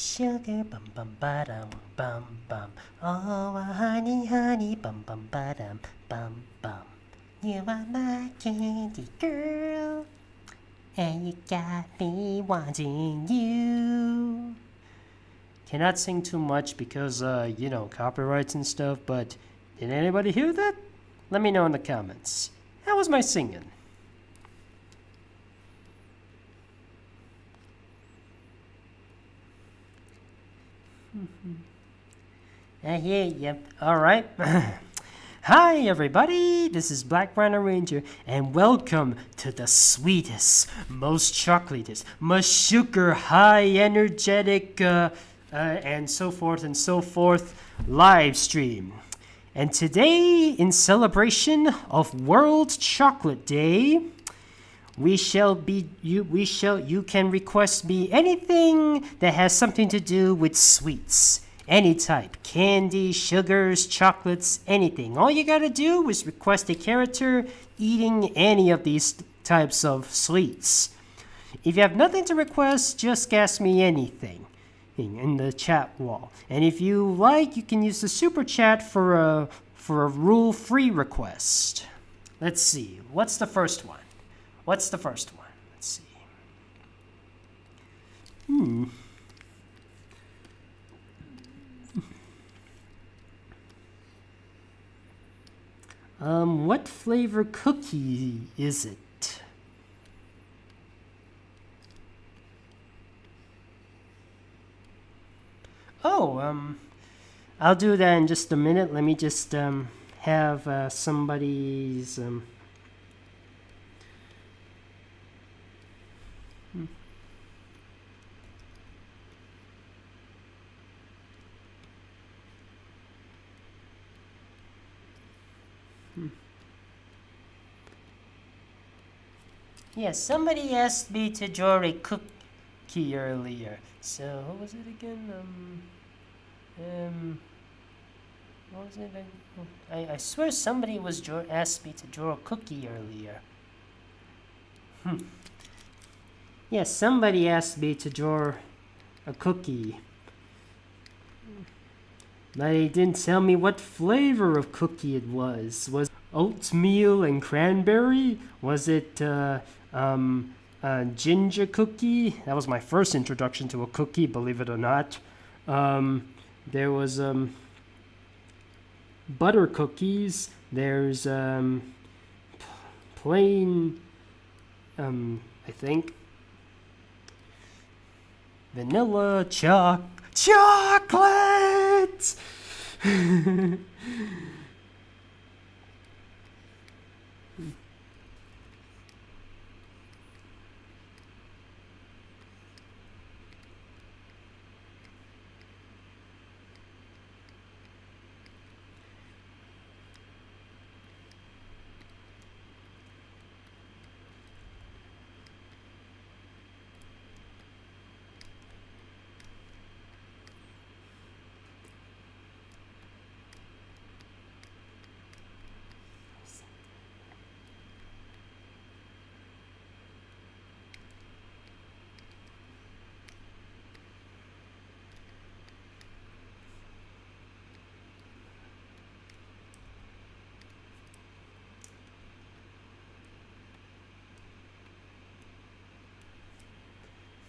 Sugar bum bum ba-dum bum bum. Oh, honey, honey bum bum ba-dum bum bum. You are my candy girl, and you got me wanting you. Cannot sing too much because, copyrights and stuff, but did anybody hear that? Let me know in the comments. How was my singing? I hear you. All right. Hi, everybody. This is Black Rhino Ranger, and welcome to the sweetest, most chocolatest, most sugar, high energetic, and so forth live stream. And today, in celebration of World Chocolate Day, you can request me anything that has something to do with sweets. Any type, candy, sugars, chocolates, anything. All you gotta do is request a character eating any of these types of sweets. If you have nothing to request, just ask me anything in the chat wall. And if you like, you can use the super chat for a rule-free request. Let's see, what's the first one? Let's see. What flavor cookie is it? Oh, I'll do that in just a minute. Let me just, have, somebody's, Yes, somebody asked me to draw a cookie earlier. So, what was it again? What was it? I swear somebody was asked me to draw a cookie earlier. Yes, somebody asked me to draw a cookie. But they didn't tell me what flavor of cookie it was. Was it oatmeal and cranberry? Was it ginger cookie? That was my first introduction to a cookie, believe it or not. There was butter cookies. There's plain, I think, vanilla chocolate.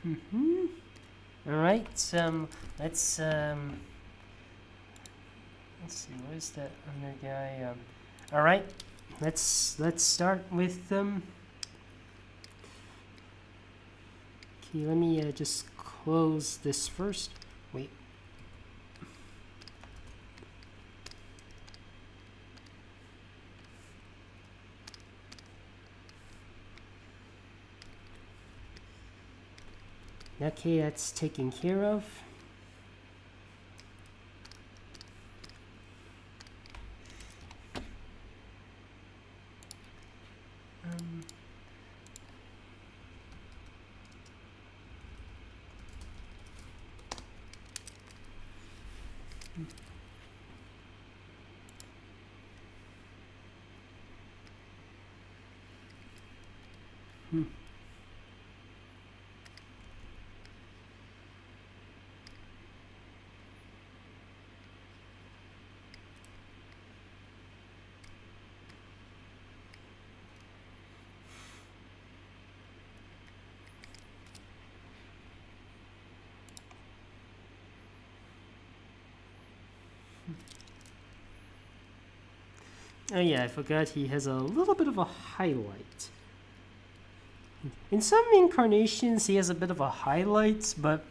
All right. Let's see. Where's that other guy? All right. Let's start with Okay. Let me just close this first. Wait. Okay, that's taken care of. Oh yeah, I forgot he has a little bit of a highlight. In some incarnations, he has a bit of a highlight, but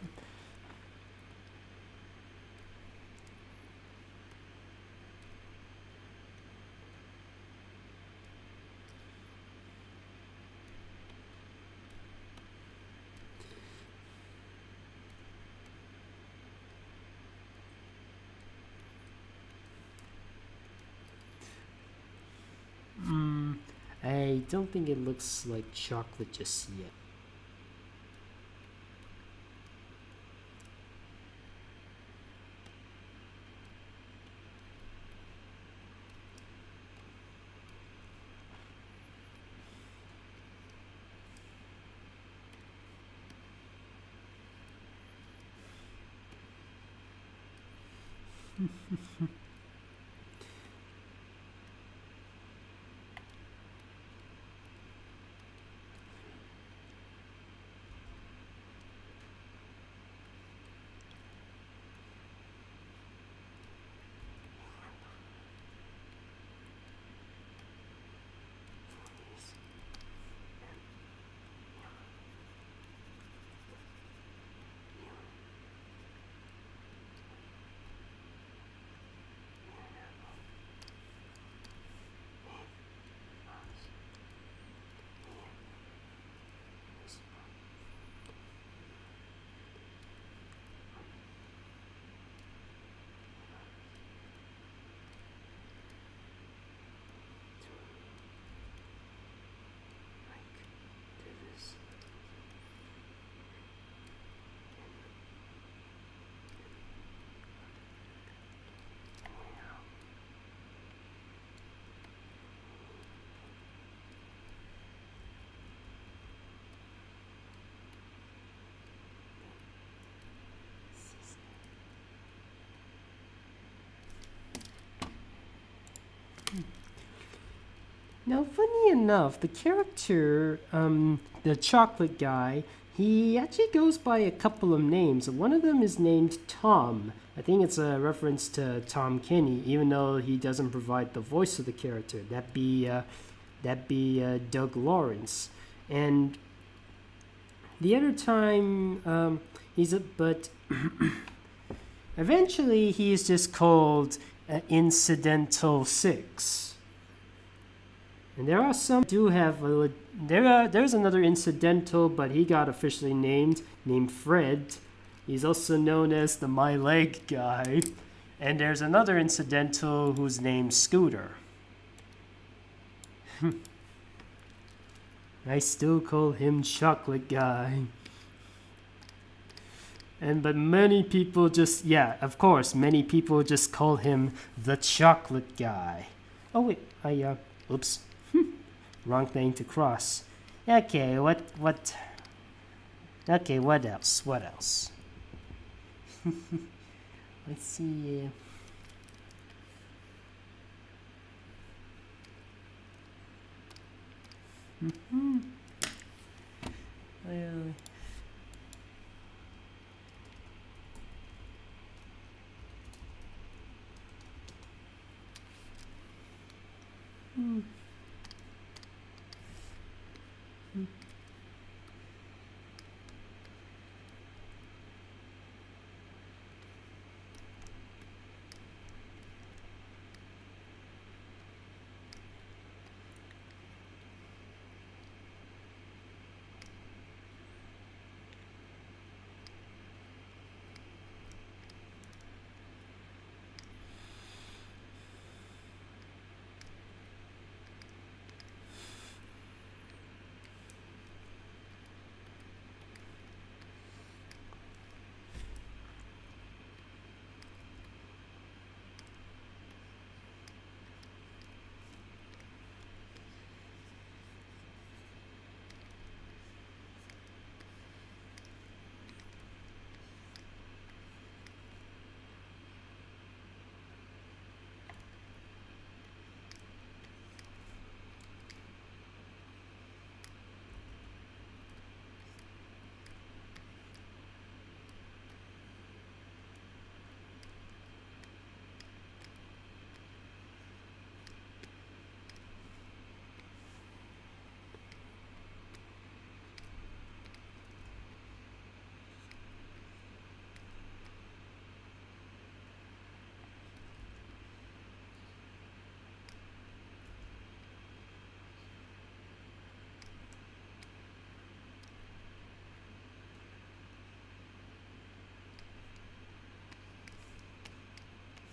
I don't think it looks like chocolate just yet. Now, funny enough, the character, the chocolate guy, he actually goes by a couple of names. One of them is named Tom. I think it's a reference to Tom Kenny, even though he doesn't provide the voice of the character. That'd be Doug Lawrence. And the other time, but eventually he's just called Incidental 6. And there are some do have there's another incidental, but he got officially named Fred. He's also known as the My Leg guy. And there's another incidental who's named Scooter. I still call him Chocolate Guy. But many people just many people just call him the Chocolate Guy. Oh wait, oops. Wrong thing to cross. Okay, what okay, what else? Let's see.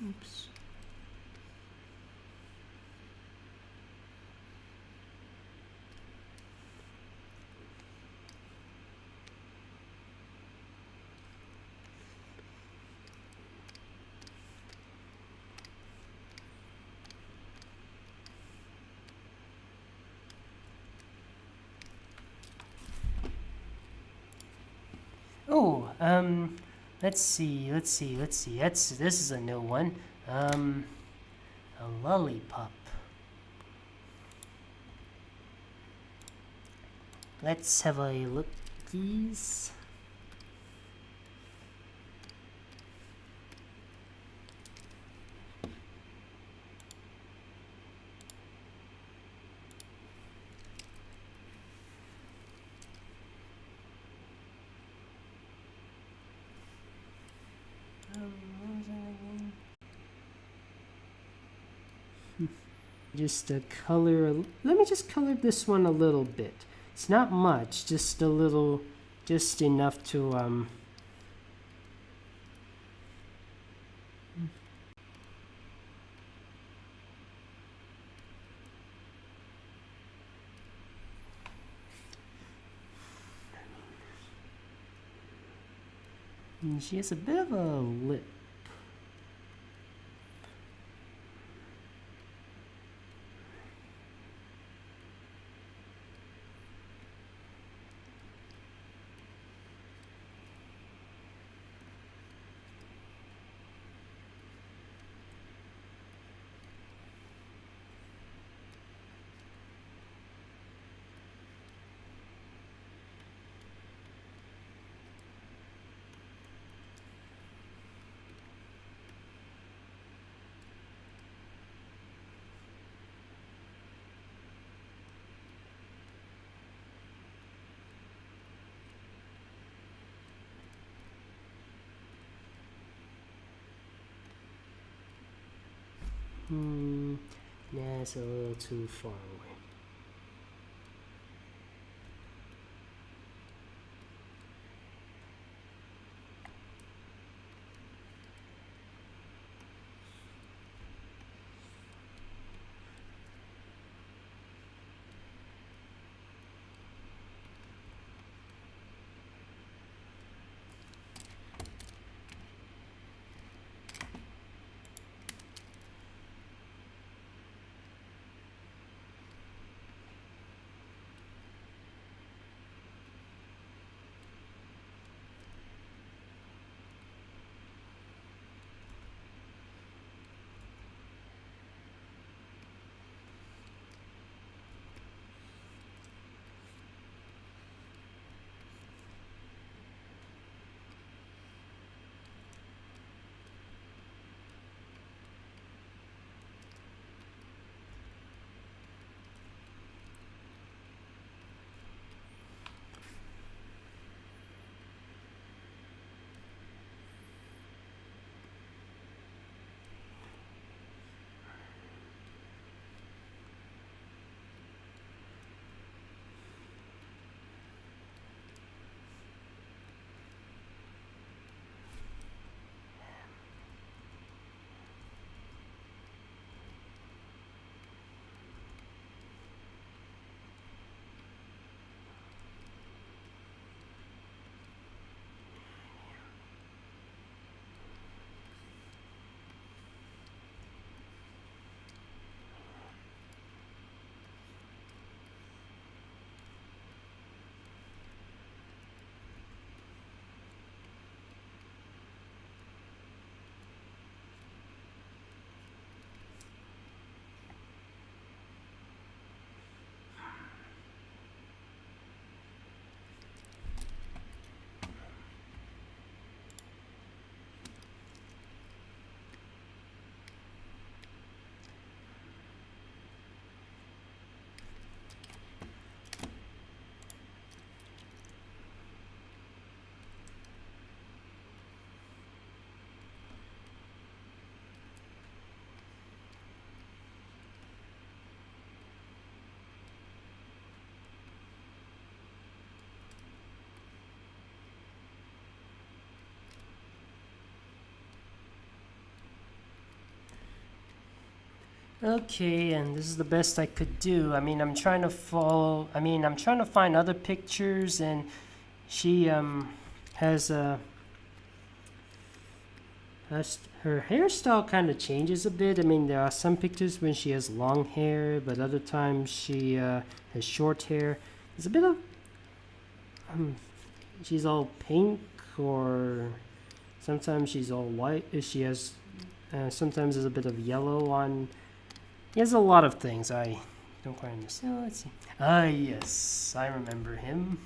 Oops. Oh, let's see. This is a new one. A lollipop. Let's have a look, please. Just a color. Let me just color this one a little bit. It's not much, just a little, just enough to and she has a bit of a lip. Yeah, it's a little too far away. Okay, and this is the best I could do. I mean, I'm trying to follow. I mean, I'm trying to find other pictures, and she has her hairstyle kind of changes a bit. I mean, there are some pictures when she has long hair, but other times she has short hair. There's a bit of she's all pink, or sometimes she's all white. She has sometimes there's a bit of yellow on. He has a lot of things I don't quite understand. Let's see. Ah, yes, I remember him.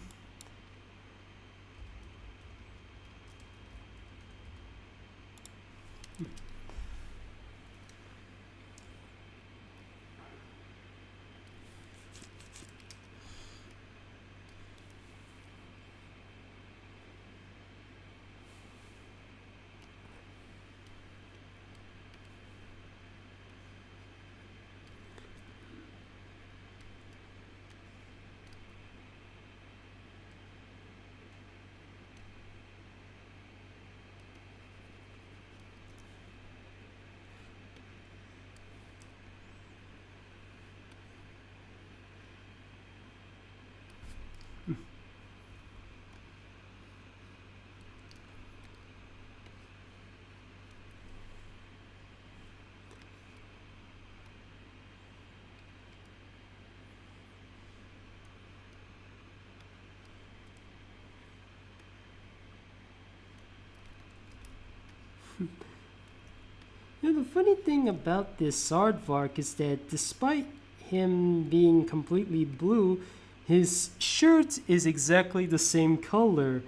You know, the funny thing about this aardvark is that despite him being completely blue, his shirt is exactly the same color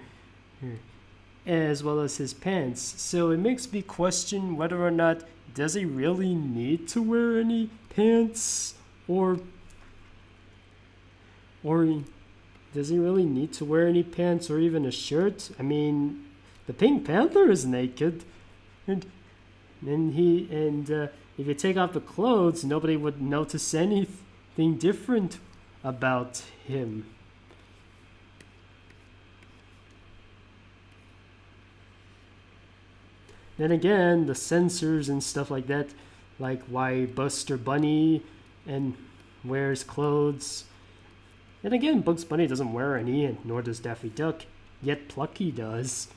as well as his pants. So it makes me question whether or not does he really need to wear any pants, or does he really need to wear any pants or even a shirt? I mean, the Pink Panther is naked, and if you take off the clothes, nobody would notice anything different about him. Then again, the censors and stuff like that, like why Buster Bunny and wears clothes. And again, Bugs Bunny doesn't wear any, and nor does Daffy Duck, yet Plucky does.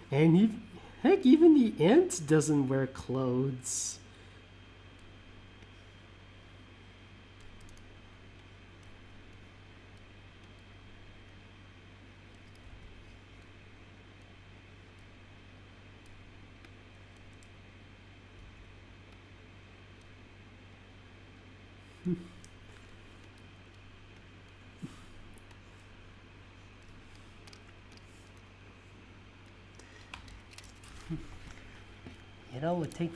And heck, even the ant doesn't wear clothes. You know, it take.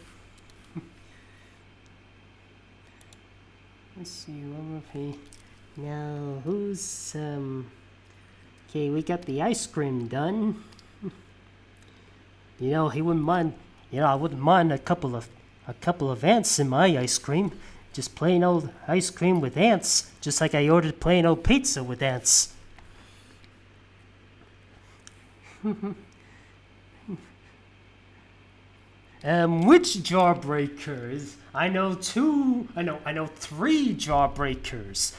Let's see, what would he? Now, who's Okay, we got the ice cream done. You know, he wouldn't mind. You know, I wouldn't mind a couple of ants in my ice cream. Just plain old ice cream with ants, just like I ordered plain old pizza with ants. Which jawbreakers? I know three jawbreakers.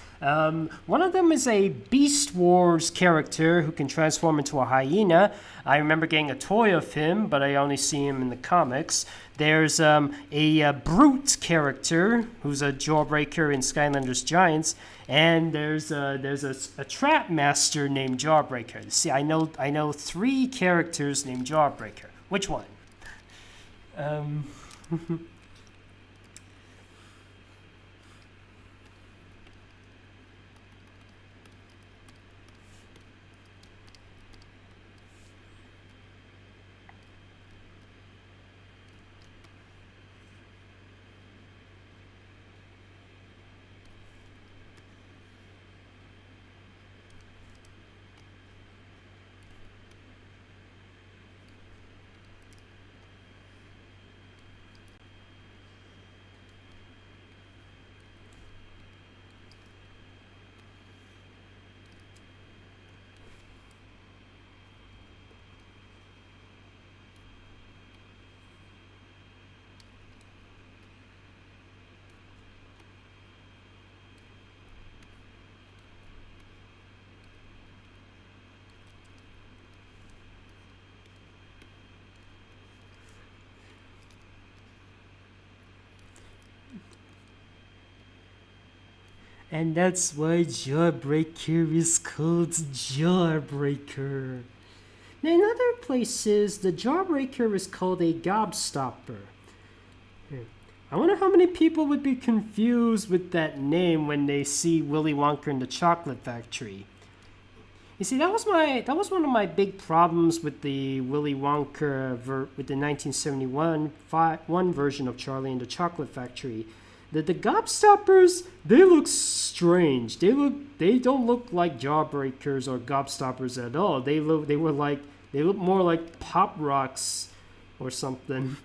One of them is a Beast Wars character who can transform into a hyena. I remember getting a toy of him, but I only see him in the comics. There's a Brute character who's a jawbreaker in Skylanders Giants, and there's a Trap Master named Jawbreaker. See, I know three characters named Jawbreaker. Which one? And that's why Jawbreaker is called Jawbreaker. Now, in other places, the Jawbreaker is called a Gobstopper. I wonder how many people would be confused with that name when they see Willy Wonka in the Chocolate Factory. You see, that was one of my big problems with the Willy Wonka with the 1971 version of Charlie and the Chocolate Factory. The Gobstoppers, they look strange. They don't look like Jawbreakers or Gobstoppers at all. They look more like Pop Rocks or something.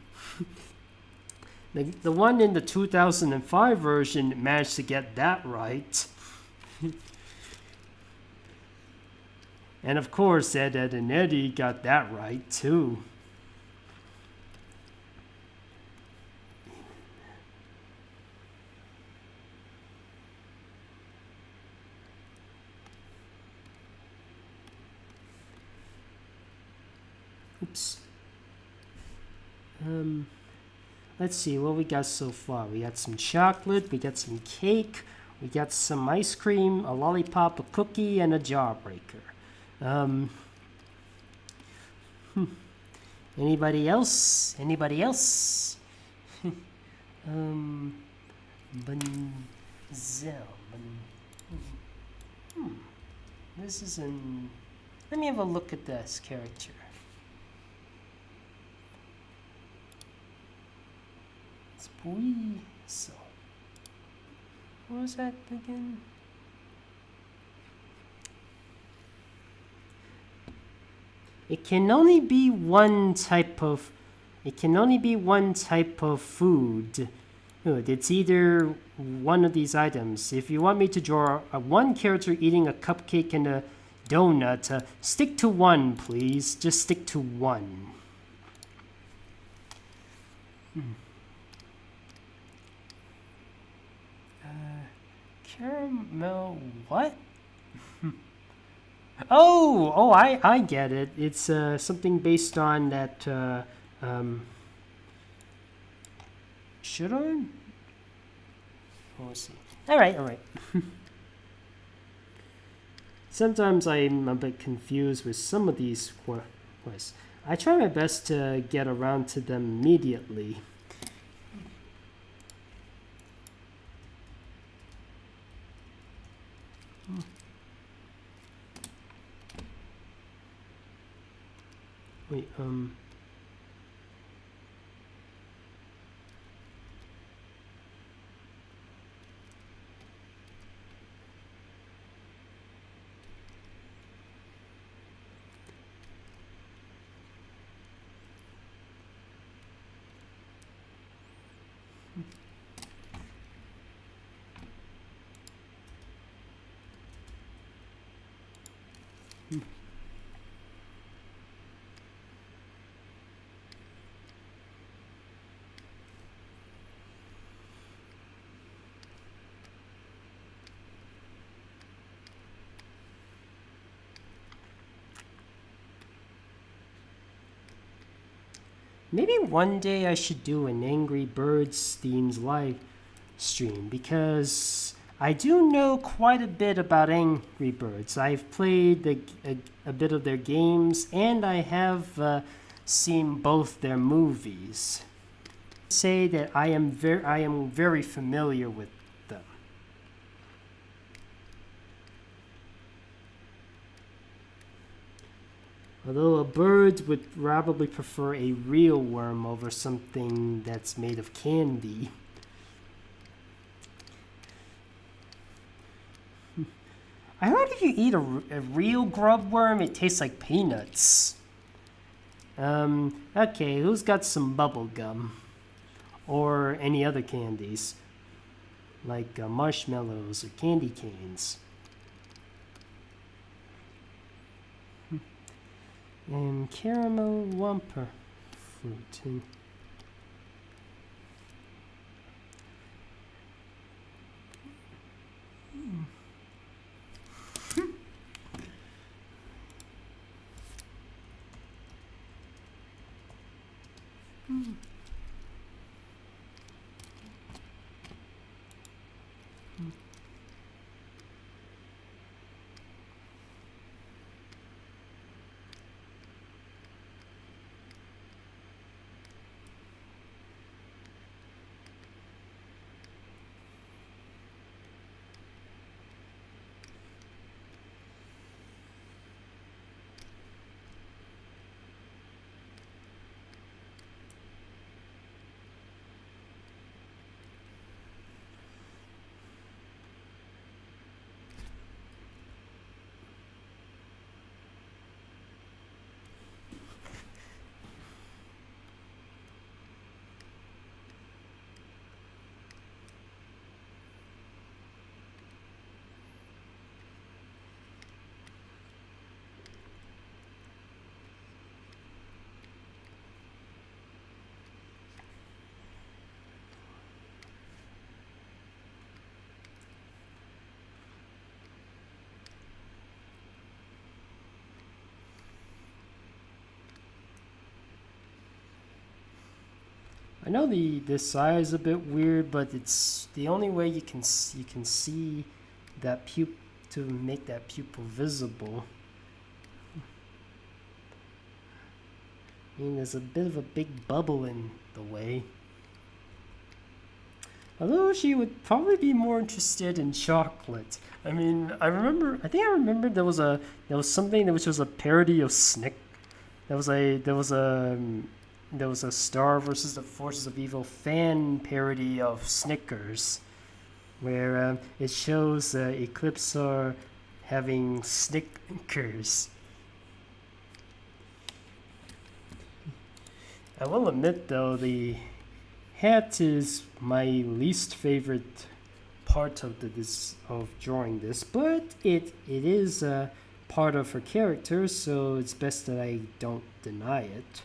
The one in the 2005 version managed to get that right. And of course, Ed, Edd and Eddy got that right too. Oops. Let's see what we got so far. We got some chocolate, we got some cake, we got some ice cream, a lollipop, a cookie, and a Jawbreaker. Anybody else? Anybody else? This is an... Let me have a look at this character. It's so. What was that again? It can only be one type of food. It's either one of these items. If you want me to draw one character eating a cupcake and a donut, stick to one, please. Just stick to one. Caramel what? Oh, I get it. It's something based on that, should I? We'll see. All right. Sometimes I'm a bit confused with some of these quests. I try my best to get around to them immediately. Wait, maybe one day I should do an Angry Birds themed live stream because I do know quite a bit about Angry Birds. I've played a bit of their games and I have seen both their movies. Say that I am very familiar with them. Although a bird would probably prefer a real worm over something that's made of candy. I heard if you eat a real grub worm, it tastes like peanuts. Okay, who's got some bubble gum? Or any other candies? Like marshmallows or candy canes. And caramel wumper fruit. I know this eye is a bit weird, but it's the only way you can see that to make that pupil visible. I mean, there's a bit of a big bubble in the way. Although she would probably be more interested in chocolate. I mean, I think I remember there was something which was a parody of Snick. There was a Star versus the Forces of Evil fan parody of Snickers, where it shows Eclipsar having Snickers. I will admit, though, the hat is my least favorite part of drawing this, but it is part of her character, so it's best that I don't deny it.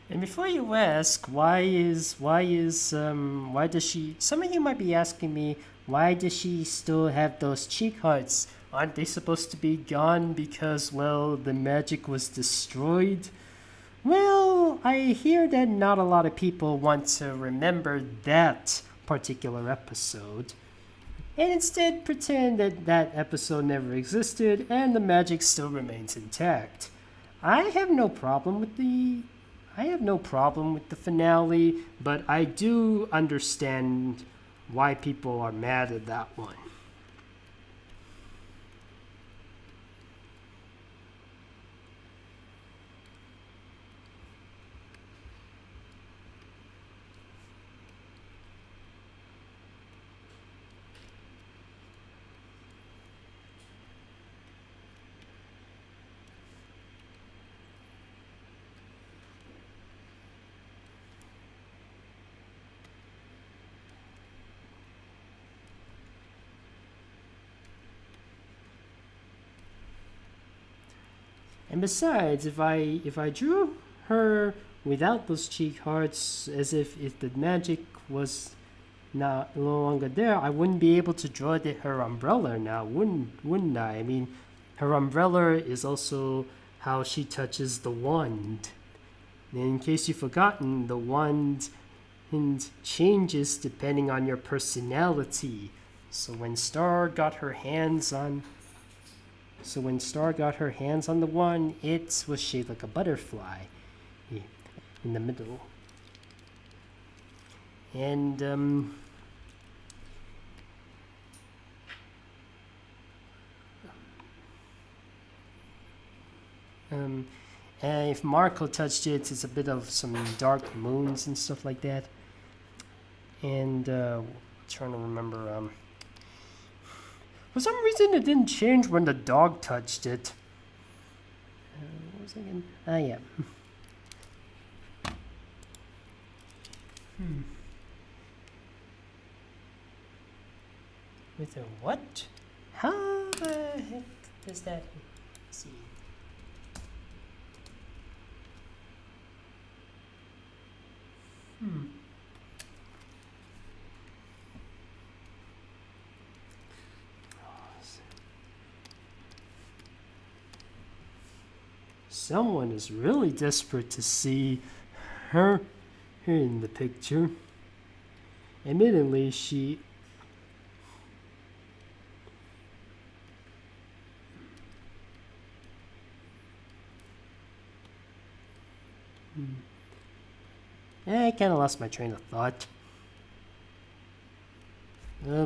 And before you ask, why does she? Some of you might be asking me, why does she still have those cheek hearts? Aren't they supposed to be gone because, well, the magic was destroyed? Well, I hear that not a lot of people want to remember that particular episode, and instead pretend that that episode never existed and the magic still remains intact. I have no problem with the finale, but I do understand why people are mad at that one. And besides, if I drew her without those cheek hearts, as if the magic was no longer there, I wouldn't be able to draw her umbrella now, wouldn't I? I mean, her umbrella is also how she touches the wand. And in case you've forgotten, the wand changes depending on your personality. So when Star got her hands on the one, it was shaped like a butterfly in the middle. And and if Marco touched it, it's a bit of some dark moons and stuff like that. And trying to remember. For some reason, it didn't change when the dog touched it. What was it again? Ah, yeah. With a what? How the heck does that? Let's see. Someone is really desperate to see her in the picture. Admittedly, she I kind of lost my train of thought. No.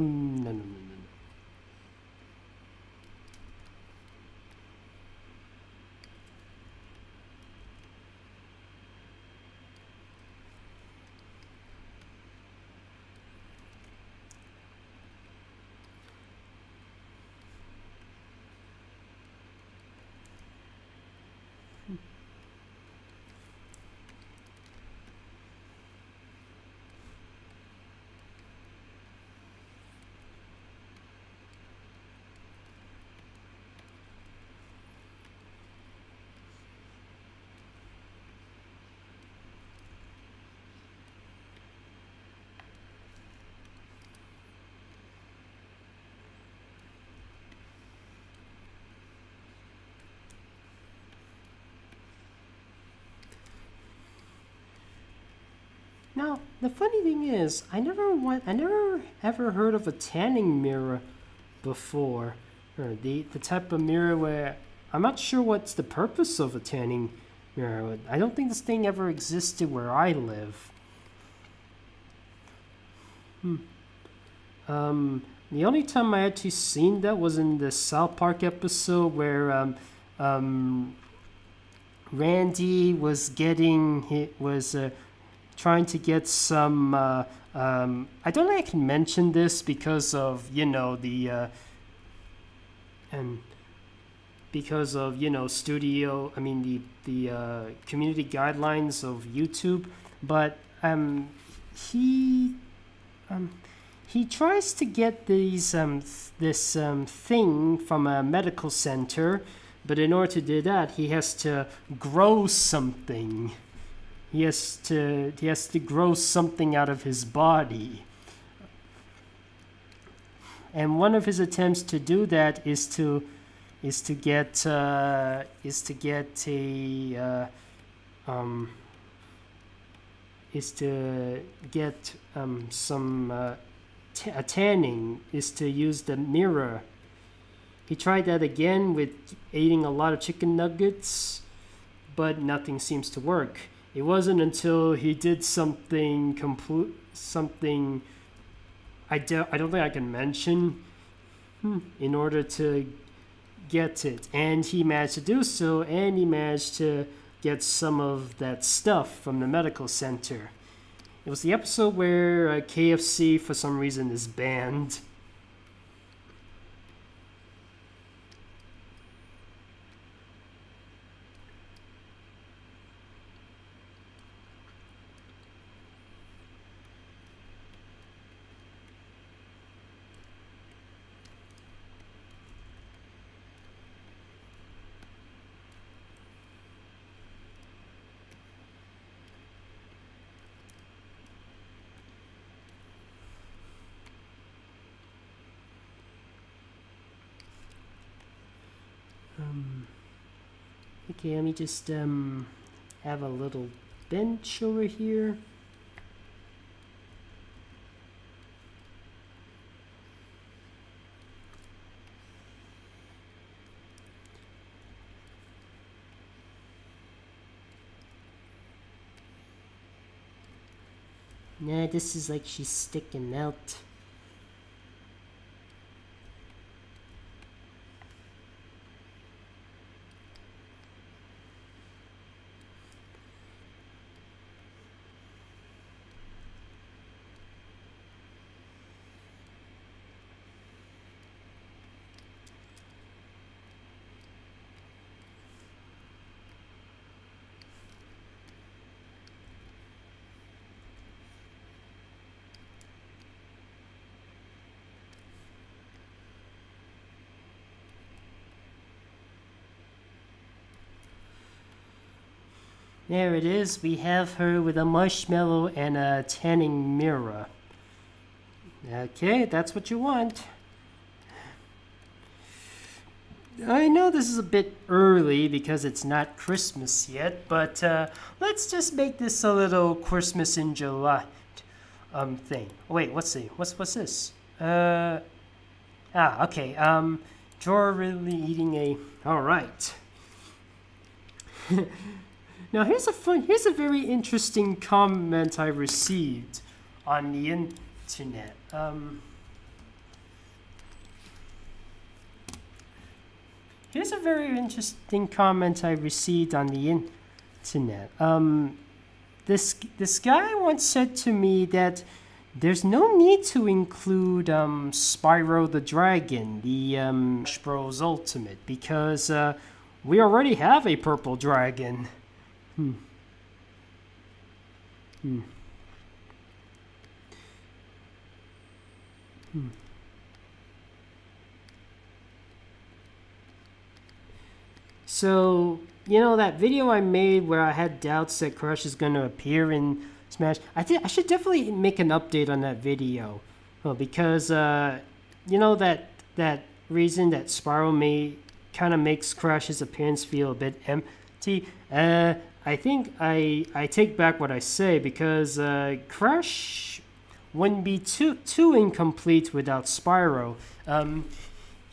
Now, the funny thing is, I never ever heard of a tanning mirror before, or the type of mirror where I'm not sure what's the purpose of a tanning mirror. I don't think this thing ever existed where I live. The only time I actually seen that was in the South Park episode where Randy was trying to get some. I don't know if I can mention this because of the studio. I mean the community guidelines of YouTube, but he tries to get this thing from a medical center, but in order to do that, he has to grow something. He has to grow something out of his body. And one of his attempts to do that is to get some a tanning, is to use the mirror. He tried that again with eating a lot of chicken nuggets, but nothing seems to work. It wasn't until he did something I don't think I can mention in order to get it. And he managed to do so, and he managed to get some of that stuff from the medical center. It was the episode where KFC, for some reason, is banned. Okay, let me just have a little bench over here. Nah, this is like she's sticking out. There it is. We have her with a marshmallow and a tanning mirror. Okay, that's what you want. I know this is a bit early because it's not Christmas yet, but let's just make this a little Christmas in July thing. Oh, wait, what's this? Okay. Drawer really eating a. All right. Now here's a very interesting comment I received on the internet. Here's a very interesting comment I received on the internet. This guy once said to me that there's no need to include Spyro the Dragon, the Smash Bros. Ultimate, because we already have a purple dragon. So, that video I made where I had doubts that Crush is going to appear in Smash, I should definitely make an update on that video. Because, that reason that Spyro kind of makes Crush's appearance feel a bit empty. I think I take back what I say because Crash wouldn't be too incomplete without Spyro.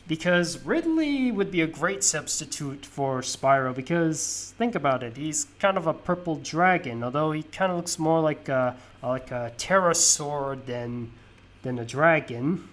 Because Ridley would be a great substitute for Spyro because think about it, he's kind of a purple dragon, although he kind of looks more like a pterosaur than a dragon.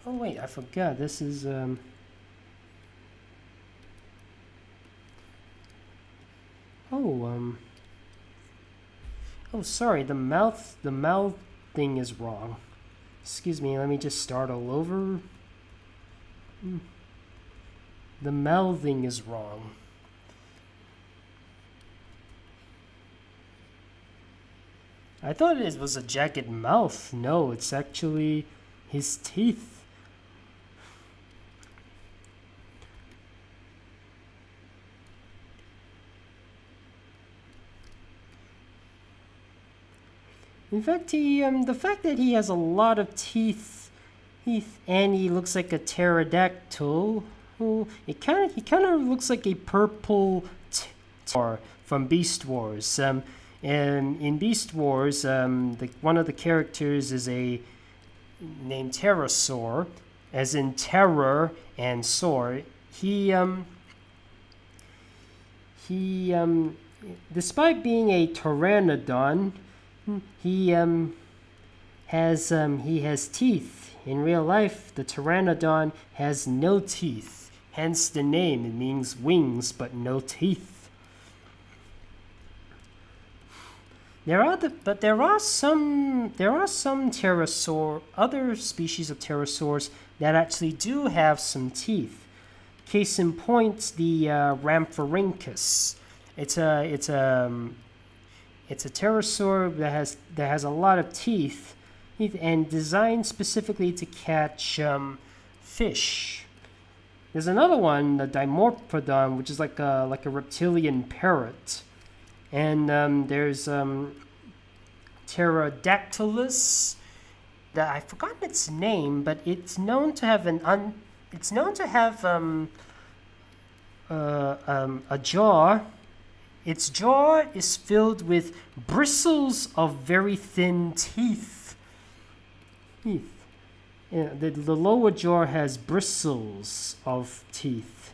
Oh wait, I forgot. This is oh oh sorry, the mouth thing is wrong. Excuse me, let me just start all over. The mouthing is wrong. I thought it was a jagged mouth. No, it's actually his teeth. In fact, the fact that he has a lot of teeth, and he looks like a pterodactyl. Oh, he kind of looks like a purple tar from Beast Wars. And in Beast Wars, one of the characters is a named Pterosaur, as in terror and soar. He despite being a pteranodon, he has teeth. In real life, the pteranodon has no teeth. Hence the name. It means wings, but no teeth. There are some pterosaur, other species of pterosaurs that actually do have some teeth. Case in point, the Rhamphorhynchus. It's a pterosaur that has a lot of teeth, and designed specifically to catch fish. There's another one, the Dimorphodon, which is like a reptilian parrot, and there's Pterodactylus. That I've forgotten its name, but it's known to have a jaw. Its jaw is filled with bristles of very thin teeth. Yeah, the lower jaw has bristles of teeth.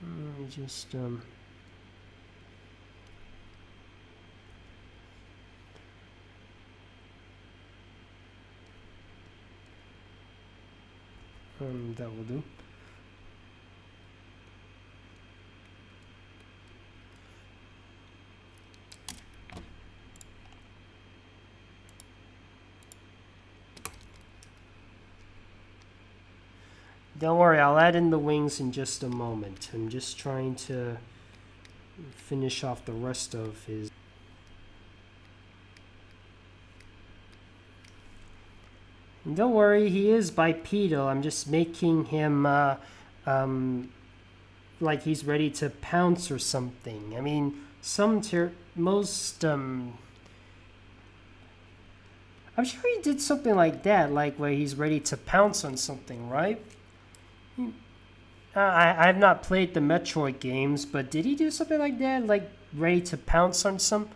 Let me just that will do. Don't worry, I'll add in the wings in just a moment. I'm just trying to finish off the rest of his. And don't worry, he is bipedal. I'm just making him like he's ready to pounce or something. I mean, most I'm sure he did something like that, like where he's ready to pounce on something, right? I have not played the Metroid games, but did he do something like that, like ready to pounce on something?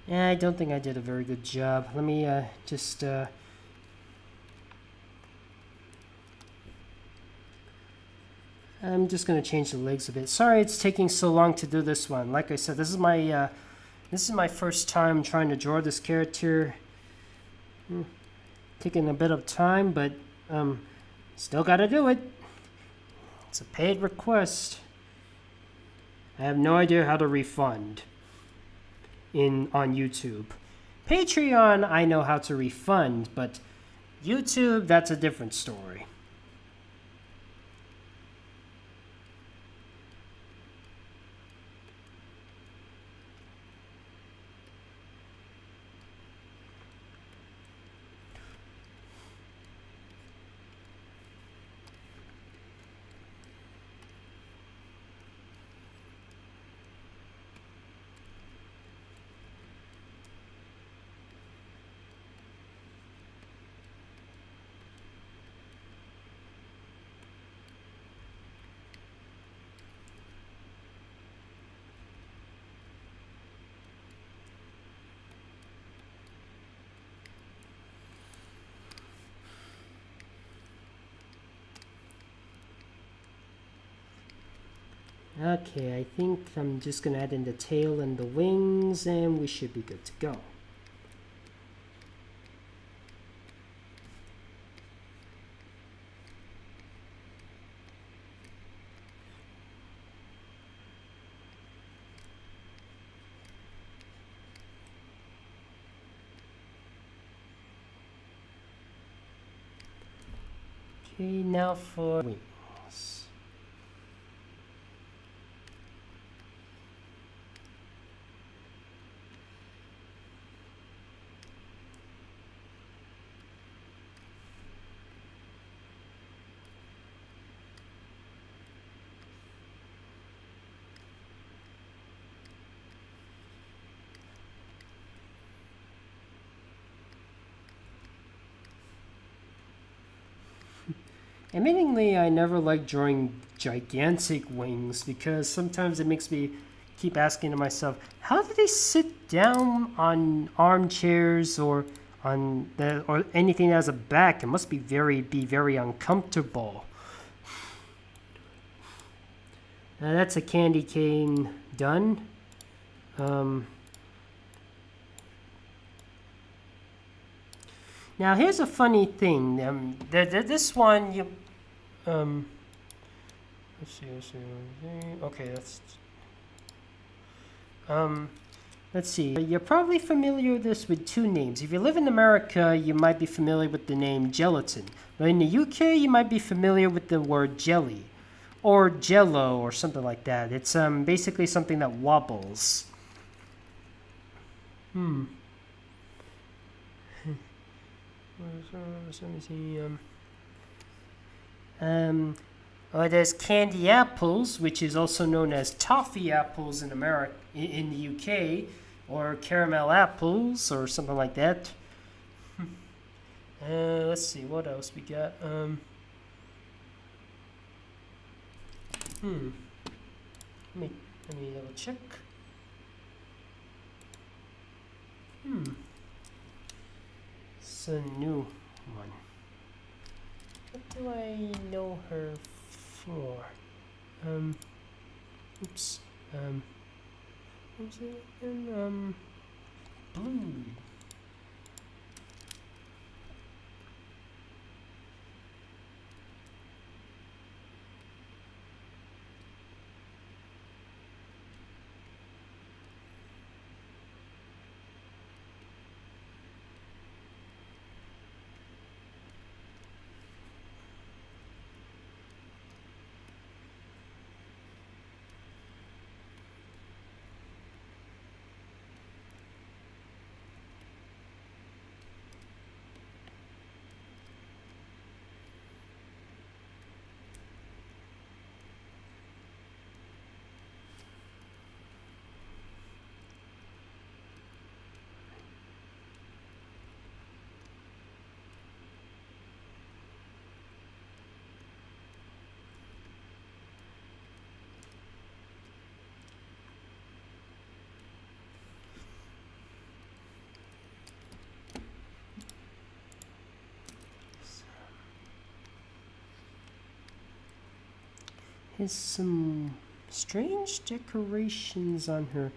Yeah, I don't think I did a very good job. Let me just I'm just gonna change the legs a bit. Sorry it's taking so long to do this one. Like I said, this is my first time trying to draw this character. Taking a bit of time, but still gotta do it. It's a paid request. I have no idea how to refund on YouTube. Patreon, I know how to refund, but YouTube, that's a different story. Okay, I think I'm just gonna add in the tail and the wings, and we should be good to go. Okay, now for wings. Admittingly, I never like drawing gigantic wings because sometimes it makes me keep asking to myself, how do they sit down on armchairs or or anything that has a back? It must be very uncomfortable. Now that's a candy cane done. Now here's a funny thing. This one you let's see. Okay, let's see. You're probably familiar with this with two names. If you live in America, you might be familiar with the name gelatin. But in the UK, you might be familiar with the word jelly or jello or something like that. It's basically something that wobbles. Let me see. Well, there's candy apples, which is also known as toffee apples in America, in the UK, or caramel apples, or something like that. Let's see, what else we got? Let me double check. It's a new one. What do I know her for? Oops. What was it again? Blue. has some strange decorations on her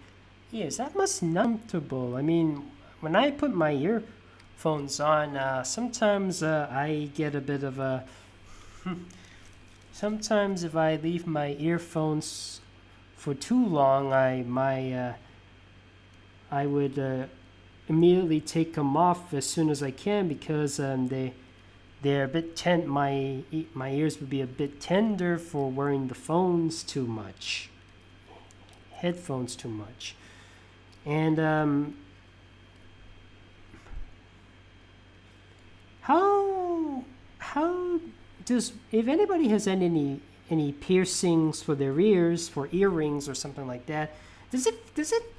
ears. That must not be comfortable. I mean, when I put my earphones on, sometimes I get a bit of a... Sometimes if I leave my earphones for too long, I would immediately take them off as soon as I can, because they're a bit my ears would be a bit tender for wearing the headphones too much. And how does, if anybody has any piercings for their ears, for earrings or something like that, do you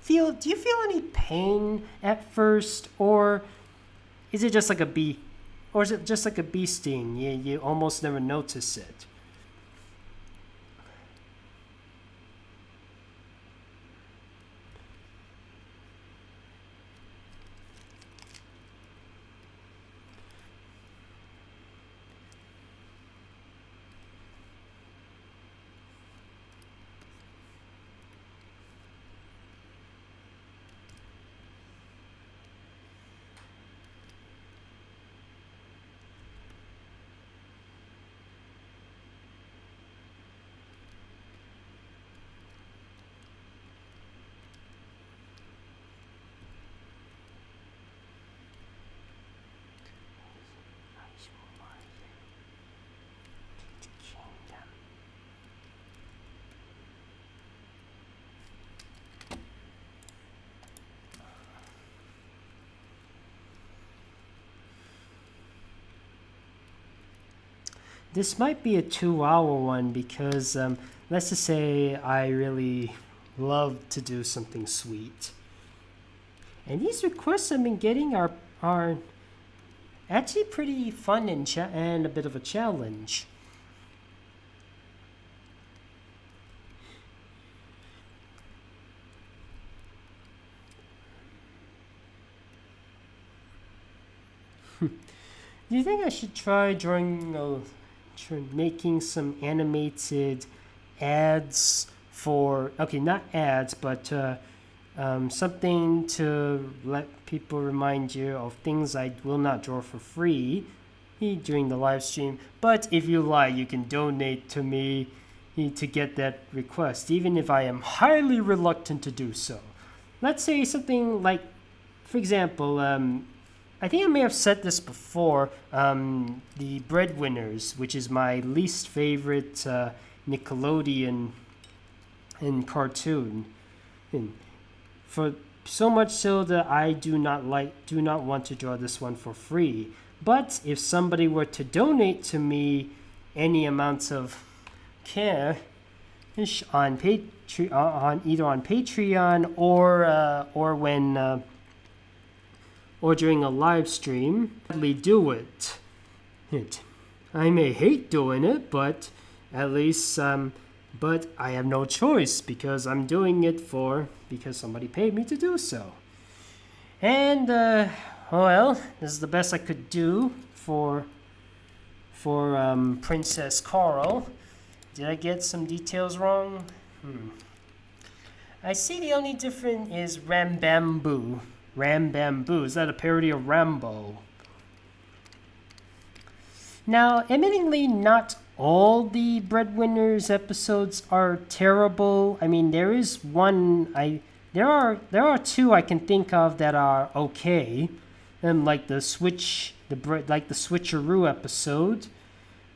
feel any pain at first, or is it just like a bee sting? You almost never notice it. This might be a 2-hour one, because let's just say I really love to do something sweet. And these requests I've been getting are actually pretty fun and a bit of a challenge. Do you think I should try making some animated ads for, okay, not ads, but something to let people remind you of things I will not draw for free during the live stream? But if you like, you can donate to me to get that request, even if I am highly reluctant to do so. Let's say something like, for example, I think I may have said this before, the Breadwinners, which is my least favorite Nickelodeon cartoon. And for so much so that I do not want to draw this one for free. But if somebody were to donate to me any amounts of cash on either on Patreon or when or during a live stream, gladly do it. I may hate doing it, but at least but I have no choice, because I'm doing it because somebody paid me to do so. And well, this is the best I could do for Princess Coral. Did I get some details wrong? I see the only difference is Rambamboo. Rambamboo. Is that a parody of Rambo? Now, admittingly, not all the Breadwinners episodes are terrible. I mean, there is one there are two I can think of that are okay, like the switcheroo episode,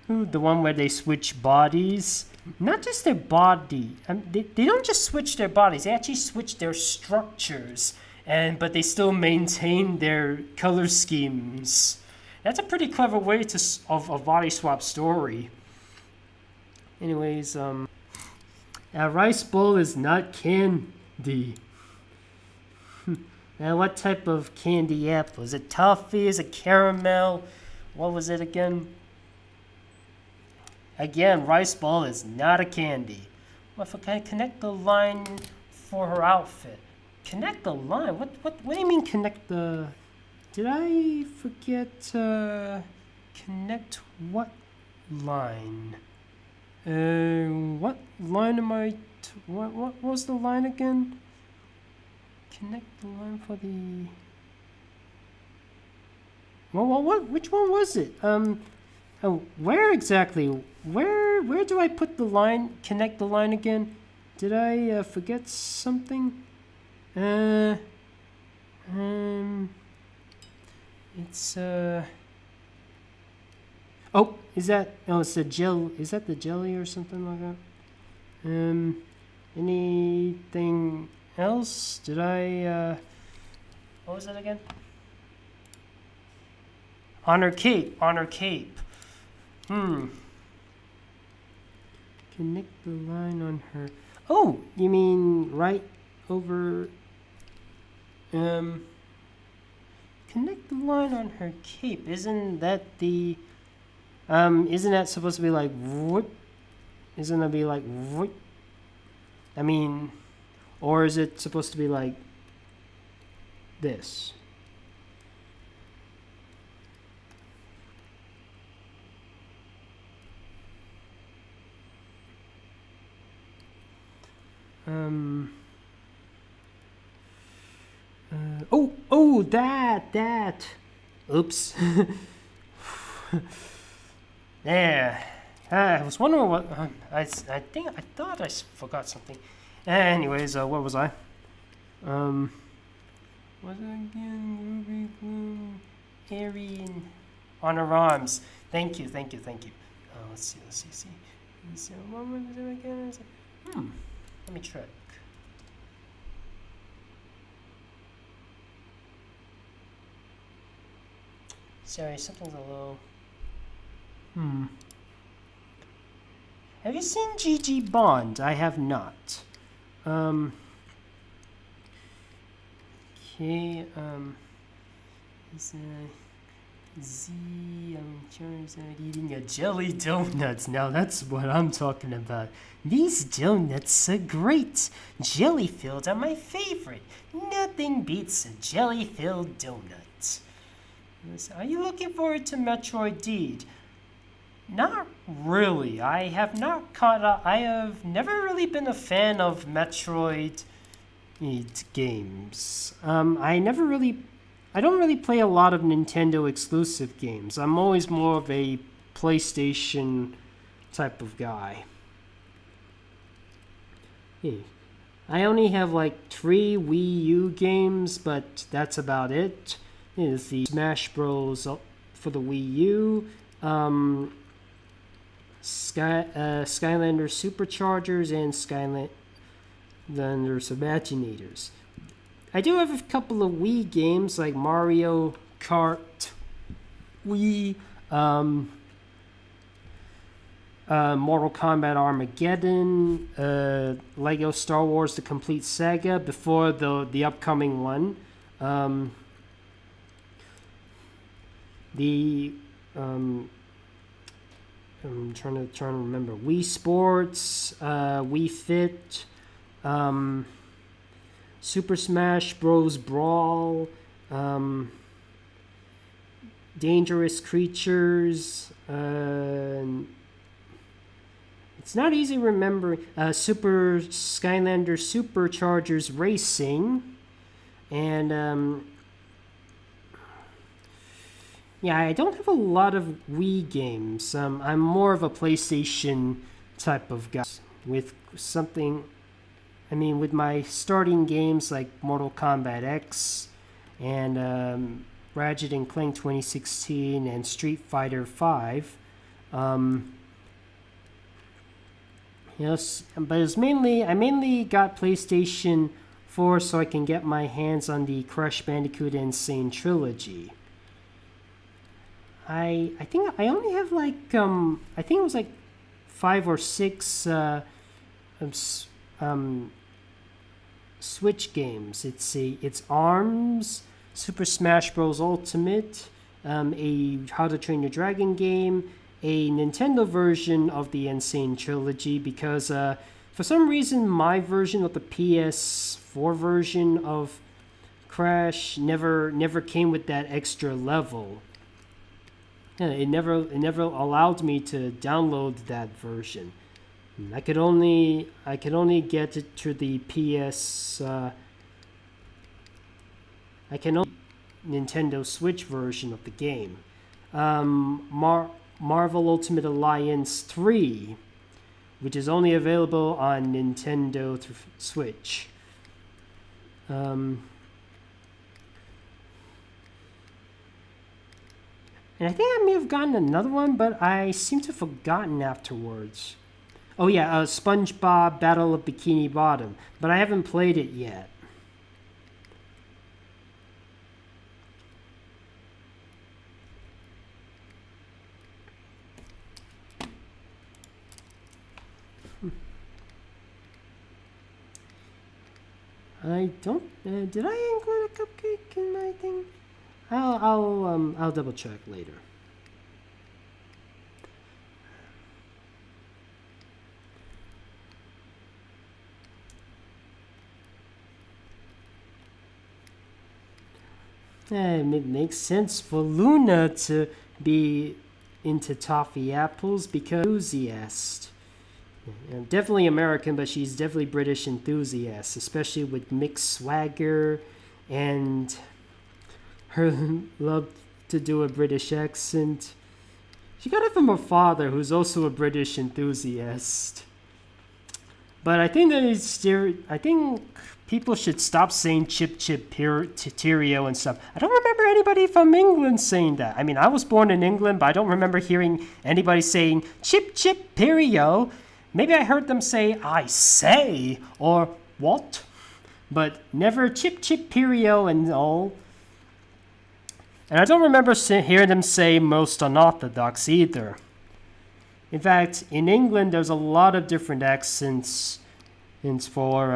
the one where they switch bodies. Not just their body. They don't just switch their bodies. They actually switch their structures. But they still maintain their color schemes. That's a pretty clever way of a body swap story. Anyways, a rice bowl is not candy. Now, what type of candy apple? Is it toffee? Is it caramel? What was it again? Again, rice bowl is not a candy. Well, if I can connect the line for her outfit. Connect the line? What do you mean connect the... Did I forget connect what line? What line am I? What was the line again? Connect the line for the. What? Which one was it? Oh, where exactly? Where do I put the line? Connect the line again? Did I forget something? It's Oh, is that? Oh, it's the gel. Is that the jelly or something like that? Anything else? Did I? What was that again? On her cape. On her cape. Connect the line on her. Oh, you mean right over. Connect the line on her cape. Isn't that the? Isn't that supposed to be like what? Isn't it be like what? I mean, or is it supposed to be like this? Oh, that. Oops. There. I was wondering what. I thought I forgot something. Anyways, what was I? Was it again? Ruby glue, Arian on her arms. Thank you. Let's see. So what was it again? Let me check. Sorry, something's a little. Have you seen Gigi Bond? I have not. Okay, is eating a jelly donuts. Now that's what I'm talking about. These donuts are great. Jelly filled are my favorite. Nothing beats a jelly filled donut. Are you looking forward to Metroid Deed? Not really. I have never really been a fan of Metroid games. I don't really play a lot of Nintendo exclusive games. I'm always more of a PlayStation type of guy. I only have like 3 Wii U games, but that's about it. Is the Smash Bros. For the Wii U, Skylander Superchargers, and Skylanders Imaginators. I do have a couple of Wii games like Mario Kart Wii, Mortal Kombat Armageddon, Lego Star Wars The Complete Saga before the upcoming one. I'm trying to remember. Wii Sports, Wii Fit, Super Smash Bros. Brawl, Dangerous Creatures. It's not easy remembering. Super Skylander Superchargers Racing, and yeah, I don't have a lot of Wii games. I'm more of a PlayStation type of guy. With my starting games like Mortal Kombat X and Ratchet and Clank 2016 and Street Fighter 5. Yes, but I mainly got PlayStation 4 so I can get my hands on the Crash Bandicoot Insane Trilogy. I think I only have like I think it was like 5 or 6 Switch games. It's ARMS, Super Smash Bros. Ultimate, a How to Train Your Dragon game, a Nintendo version of the Insane Trilogy, because for some reason my version of the PS4 version of Crash never came with that extra level. It never allowed me to download that version. I could only get it to the PS. I can only Nintendo Switch version of the game. Marvel Ultimate Alliance 3, which is only available on Nintendo Switch. And I think I may have gotten another one, but I seem to have forgotten afterwards. Oh yeah, SpongeBob Battle of Bikini Bottom, but I haven't played it yet. I don't. Did I include a cupcake in my thing? I'll double check later. It makes sense for Luna to be into toffee apples because enthusiast. Definitely American, but she's definitely British enthusiast, especially with mixed swagger and her love to do a British accent. She got it from her father, who's also a British enthusiast. But I think people should stop saying chip cheerio and stuff. I don't remember anybody from England saying that. I mean, I was born in England, but I don't remember hearing anybody saying chip cheerio. Maybe I heard them say, I say, or what? But never chip cheerio and all. And I don't remember hearing them say most unorthodox either. In fact, in England, there's a lot of different accents for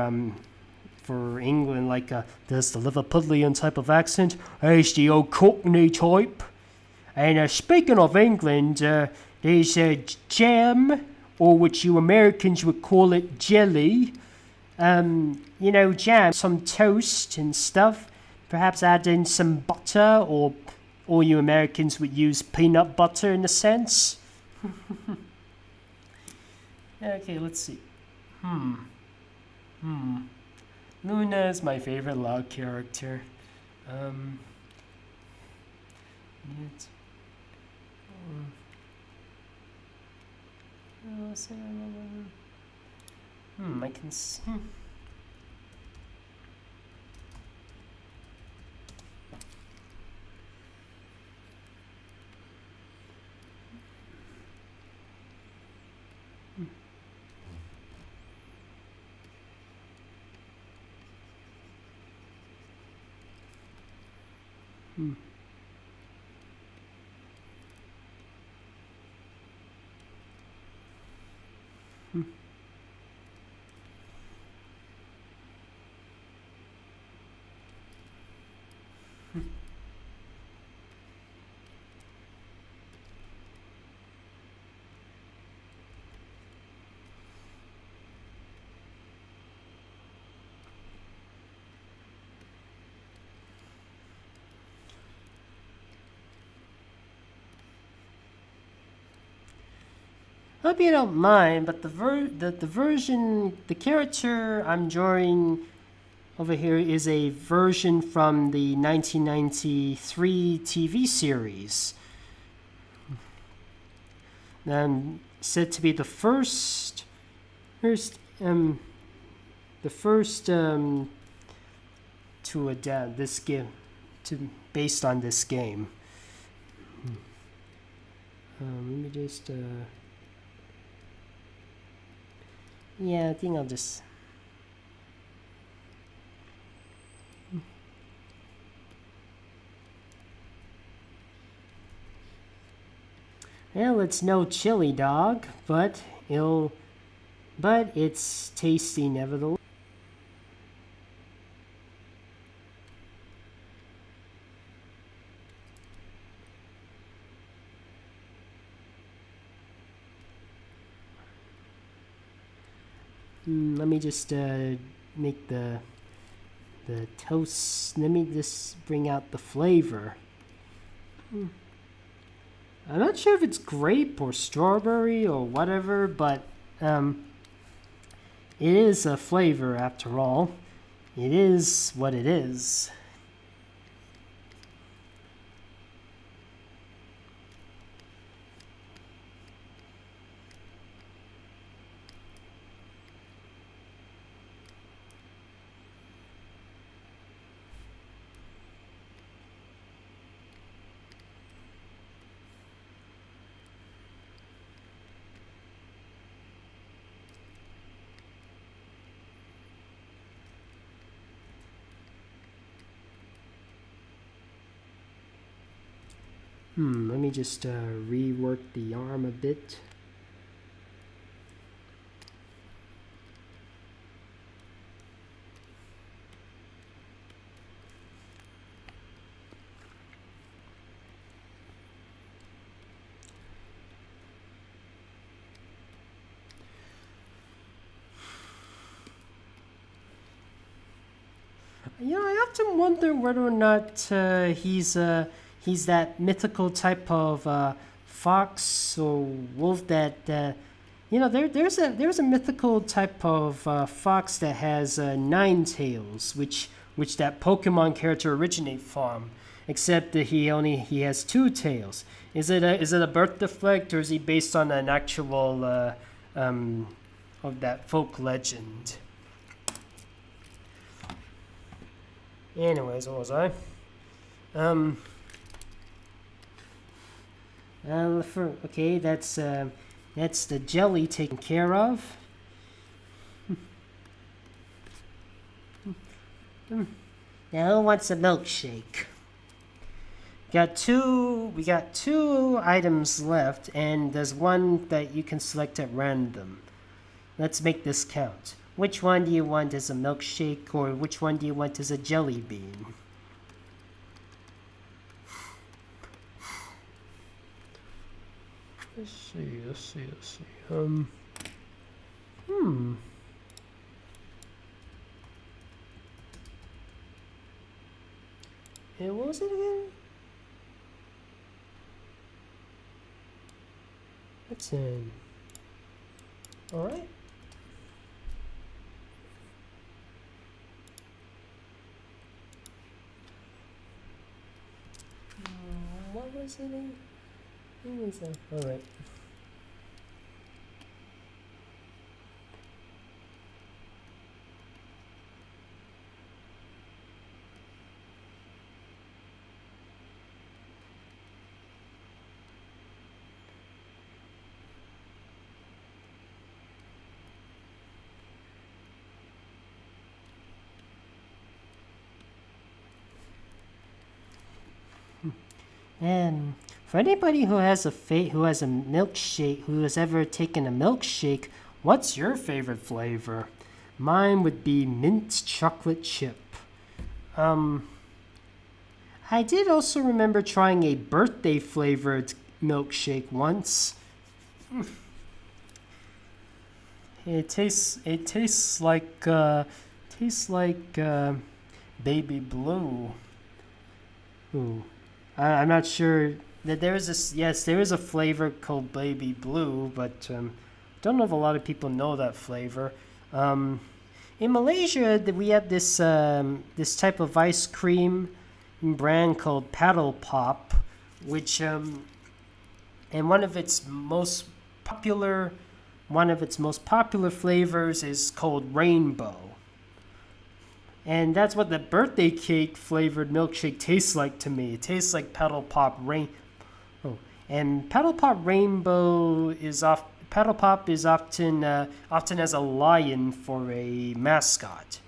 England, like there's the Liverpudlian type of accent, there's the old Cockney type. And speaking of England, there's jam, or which you Americans would call it jelly. Jam, some toast and stuff. Perhaps add in some butter, or you Americans would use peanut butter in a sense. Okay, let's see. Luna is my favorite log character. I can see. Hope you don't mind, but the character I'm drawing over here is a version from the 1993 TV series. Said to be the first to adapt this game based on this game. Let me just yeah, I think I'll just well, it's no chili dog, but it's tasty nevertheless. Let me just make the toast. Let me just bring out the flavor. I'm not sure if it's grape or strawberry or whatever, but It is a flavor after all. It is what it is. Let me just rework the arm a bit. I often wonder whether or not he's that mythical type of fox or wolf that there's a mythical type of fox that has 9 tails, which that Pokemon character originate from. Except that he has 2 tails. Is it a birth defect, or is he based on an actual of that folk legend? Anyways, what was I? Okay, that's the jelly taken care of. Now who wants a milkshake? We got two items left, and there's one that you can select at random. Let's make this count. Which one do you want as a milkshake, or which one do you want as a jelly bean? Let's see. Hey, what was it again? That's in. Alright. What was it in? What was that? Alright. And for anybody who has a milkshake, who has ever taken a milkshake, what's your favorite flavor? Mine would be mint chocolate chip. I did also remember trying a birthday flavored milkshake once. It tastes like baby blue. Ooh. I'm not sure that there is a flavor called baby blue, but don't know if a lot of people know that flavor. In Malaysia, we have this type of ice cream brand called Paddle Pop, which and one of its most popular flavors is called Rainbow. And that's what the birthday cake flavored milkshake tastes like to me. It tastes like Paddle Pop Rainbow. Oh, and Paddle Pop Rainbow is often has a lion for a mascot.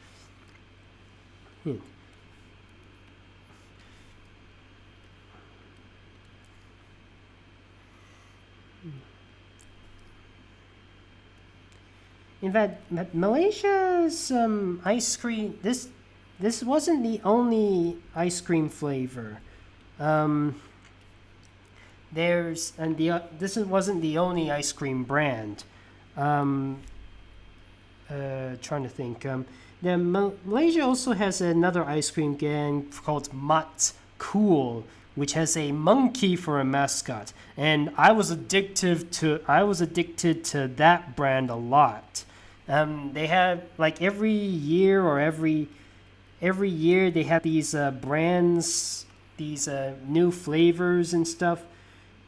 In fact, Malaysia's ice cream. This wasn't the only ice cream flavor. This wasn't the only ice cream brand. Trying to think. Malaysia also has another ice cream brand called Mat Cool, which has a monkey for a mascot, and I was addicted to that brand a lot. They have like every year they have these brands, these new flavors and stuff,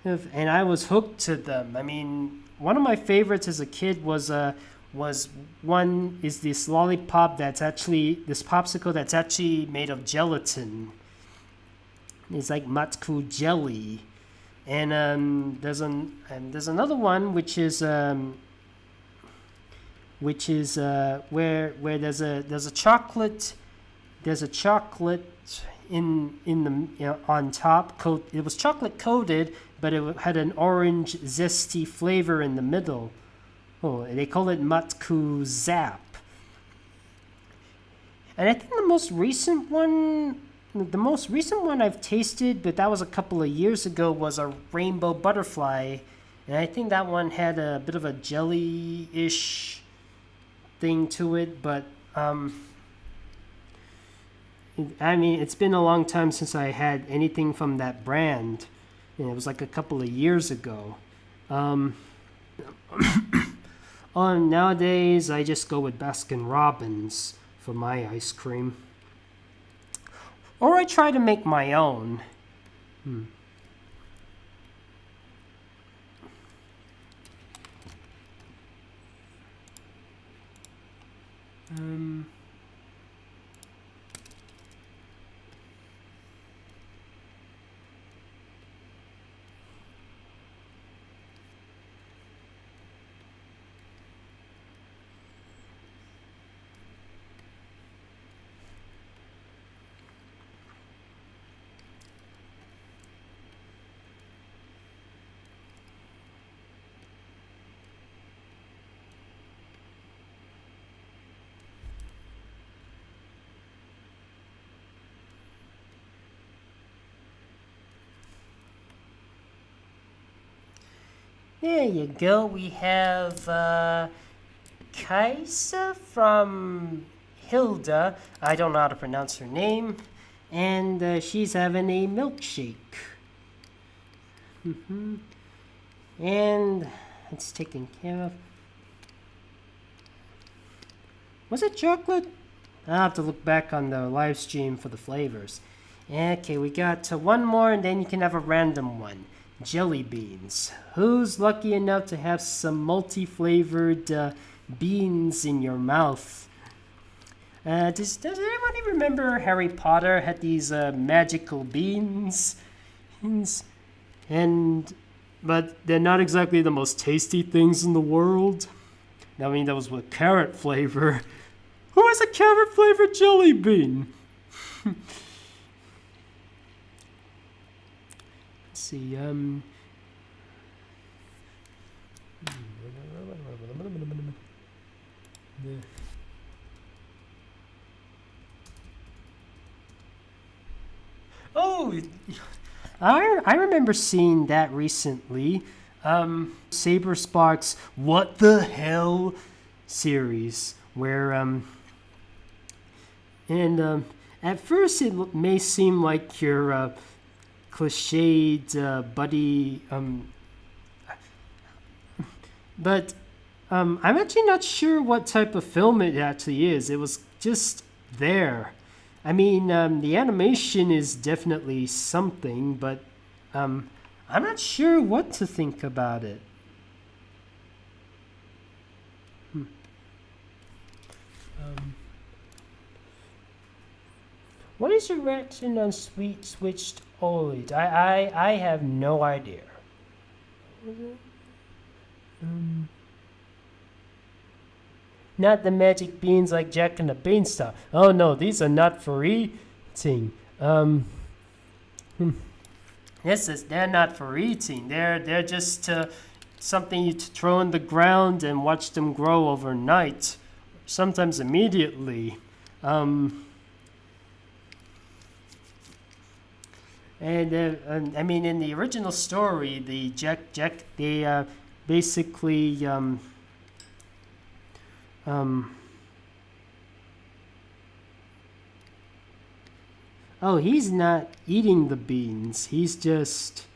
and I was hooked to them. I mean, one of my favorites as a kid was this lollipop that's actually this popsicle that's actually made of gelatin. It's like matku jelly, and there's another one which is where there's a chocolate in the on top. It was chocolate coated, but it had an orange zesty flavor in the middle. Oh, they call it matku zap. And I think the most recent one I've tasted, but that was a couple of years ago, was a rainbow butterfly, and I think that one had a bit of a jelly-ish thing to it. But I mean, it's been a long time since I had anything from that brand, and it was like a couple of years ago. Nowadays, I just go with Baskin Robbins for my ice cream. Or I try to make my own. There you go. We have Kaisa from Hilda. I don't know how to pronounce her name. And she's having a milkshake. And it's taken care of. Was it chocolate? I'll have to look back on the live stream for the flavors. Okay, we got one more, and then you can have a random one. Jelly beans. Who's lucky enough to have some multi-flavored beans in your mouth? Does anybody remember Harry Potter had these magical beans? But they're not exactly the most tasty things in the world. I mean, that was with carrot flavor. Who has a carrot flavored jelly bean? See, oh, I remember seeing that recently. Saber Spark's What the Hell series, where at first it may seem like your cliched buddy, but I'm actually not sure what type of film it actually is. It was just there. I mean, the animation is definitely something, but I'm not sure what to think about it. What is your reaction on Sweet Switched OLED? I have no idea. Not the magic beans like Jack and the Beanstalk. Oh no, these are not for eating. They're not for eating. They're just something you throw in the ground and watch them grow overnight, sometimes immediately. And I mean, in the original story, the they basically Oh, he's not eating the beans. He's just...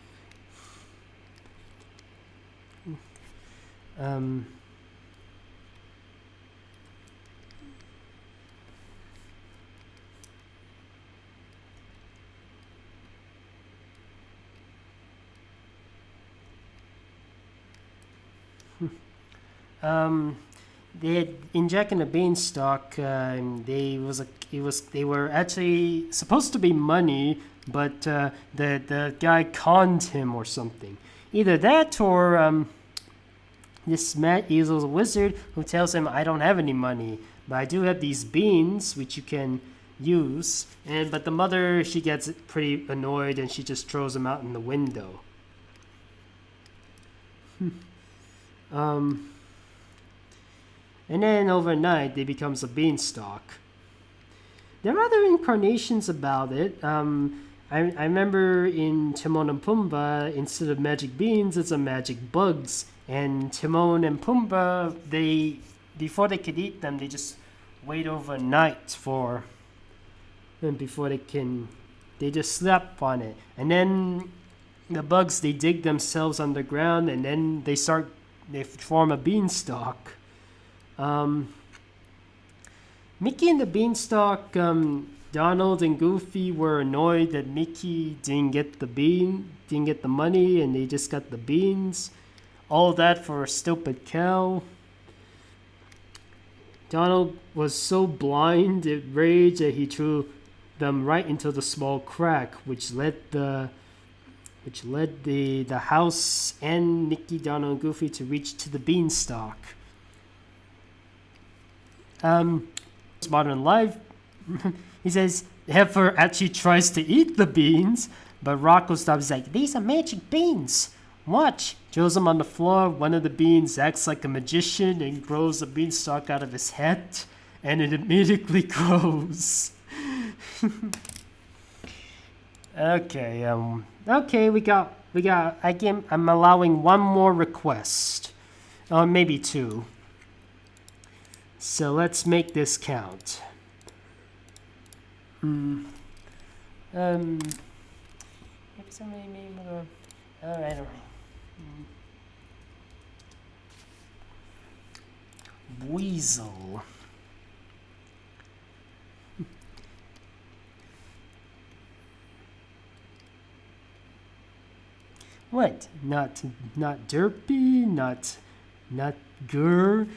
they had in Jack and the Beanstalk. They were actually supposed to be money, but the guy conned him or something. Either that or this Matt Easel's a wizard who tells him, "I don't have any money, but I do have these beans which you can use." But the mother, she gets pretty annoyed and she just throws them out in the window. And then overnight, it becomes a beanstalk. There are other incarnations about it. I remember in Timon and Pumbaa, instead of magic beans, it's a magic bugs. And Timon and Pumbaa, before they could eat them, they just wait overnight and before they just sleep on it. And then the bugs, they dig themselves underground, and then they form a beanstalk. Mickey and the Beanstalk, Donald and Goofy were annoyed that Mickey didn't get the money, and they just got the beans. All that for a stupid cow. Donald was so blind with rage that he threw them right into the small crack, which led the house and Mickey, Donald, and Goofy to reach to the beanstalk. Modern Life, he says Heifer actually tries to eat the beans, but Rocco stops. Like, "These are magic beans. Watch." Throws them on the floor. One of the beans acts like a magician and grows a beanstalk out of his head, and it immediately grows. Okay, I'm allowing one more request, or maybe two. So let's make this count. Maybe somebody all right. Weasel. What? Not derpy, not gur.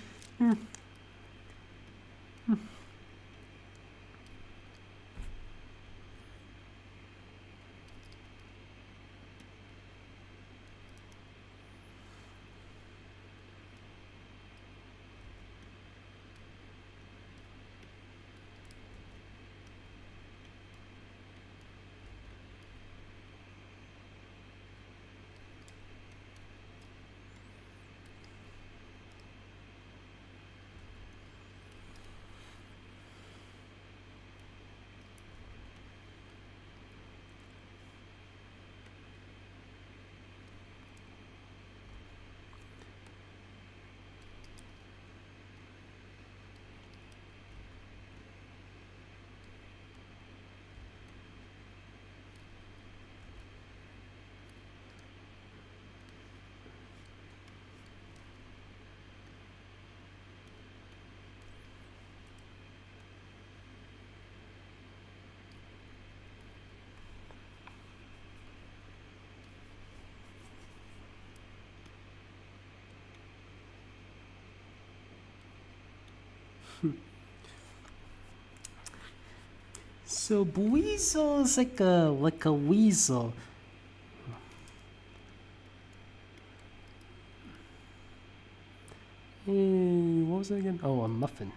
So Buizel is like a weasel. Hey, what was it again? Oh, a muffin.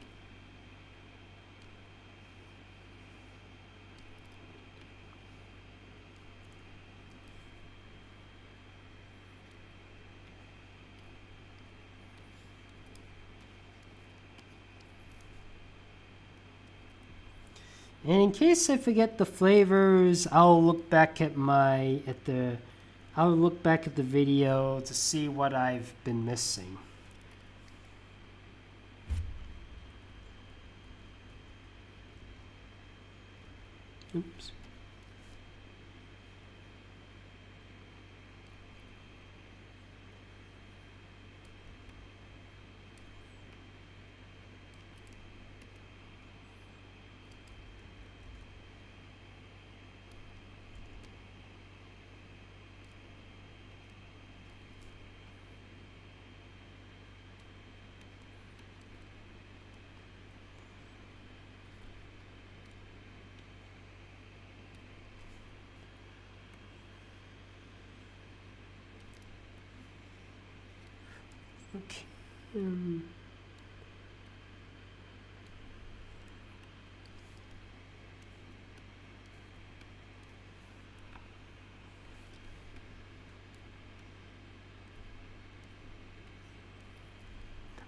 And in case I forget the flavors, I'll look back at the video to see what I've been missing. Oops. Okay.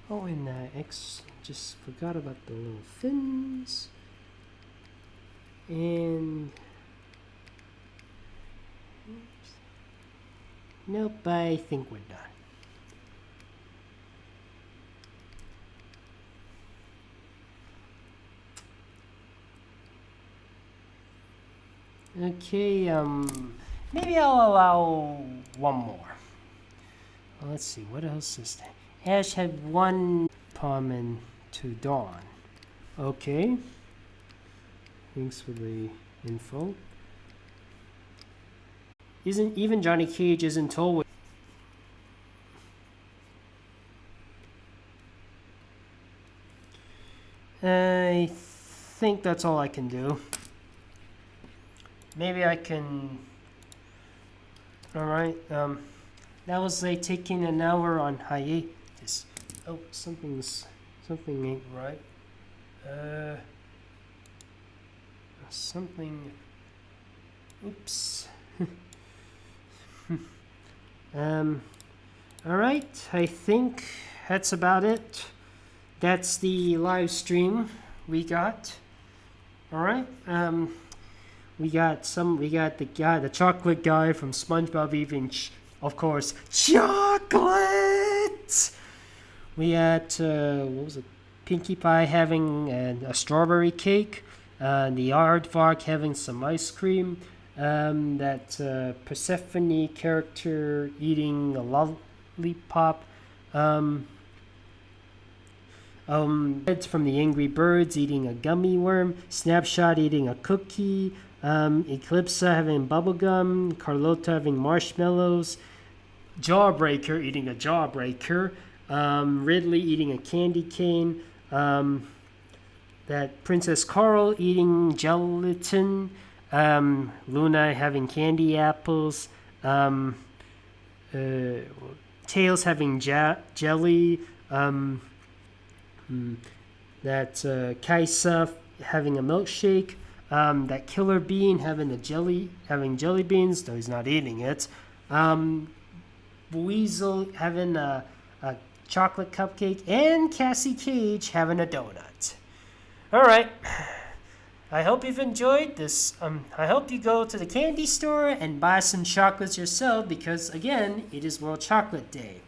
Oh, and just forgot about the little fins. And oops. Nope, I think we're done. Okay, maybe I'll allow one more. Well, let's see, what else is there? Ash had one Palm to Dawn. Okay. Thanks for the info. Even Johnny Cage isn't told with. I think that's all I can do. Maybe I can. Alright, that was like taking an hour on hiatus. Oh, something ain't right. Something. Oops. Alright, I think that's about it. That's the live stream we got. Alright, we got the chocolate guy from SpongeBob eating, of course, chocolate! We had, what was it? Pinkie Pie having a strawberry cake. The Aardvark having some ice cream. That Persephone character eating a lollipop. Ed from the Angry Birds eating a gummy worm. Snapshot eating a cookie. Eclipsa having bubblegum. Carlota having marshmallows. Jawbreaker eating a jawbreaker. Ridley eating a candy cane. That Princess Carl eating gelatin. Luna having candy apples. Tails having jelly. That Kaisa having a milkshake. That Killer Bean having jelly beans, though he's not eating it. Weasel having a chocolate cupcake, and Cassie Cage having a donut. Alright, I hope you've enjoyed this. I hope you go to the candy store and buy some chocolates yourself, because again, it is World Chocolate Day.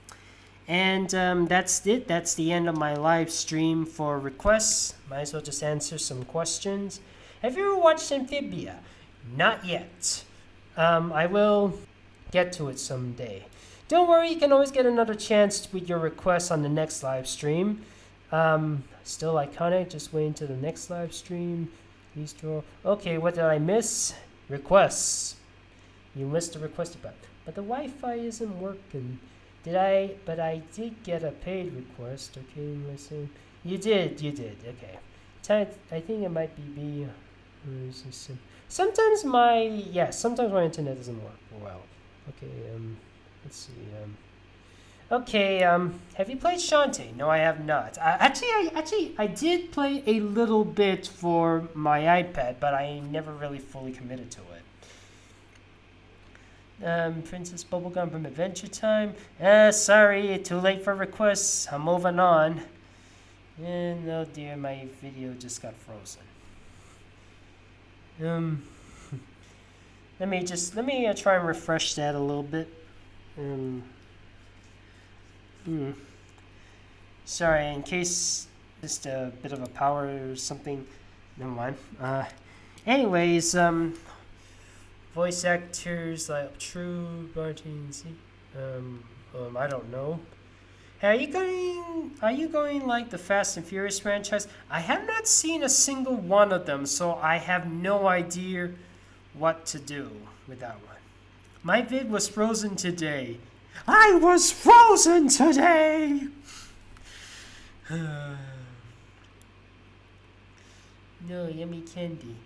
And that's it. That's the end of my live stream for requests. Might as well just answer some questions. Have you ever watched Amphibia? Not yet. I will get to it someday. Don't worry, you can always get another chance with your requests on the next live stream. Still iconic, just wait until the next live stream. Okay, what did I miss? Requests. You missed the request about. But the Wi-Fi isn't working. But I did get a paid request, okay, listen. You did, okay. I think it might be sometimes my internet doesn't work well. Okay, let's see, okay, have you played Shantae? No, I have not. I did play a little bit for my iPad, but I never really fully committed to it. Princess Bubblegum from Adventure Time. Sorry, too late for requests. I'm moving on. And oh dear, my video just got frozen. Let me try and refresh that a little bit. Sorry, in case just a bit of a power or something. Never mind. Anyways, voice actors like True, Martin, I don't know. Hey, are you going like the Fast and Furious franchise? I have not seen a single one of them, so I have no idea what to do with that one. My vid was frozen today. I was frozen today! No, yummy candy.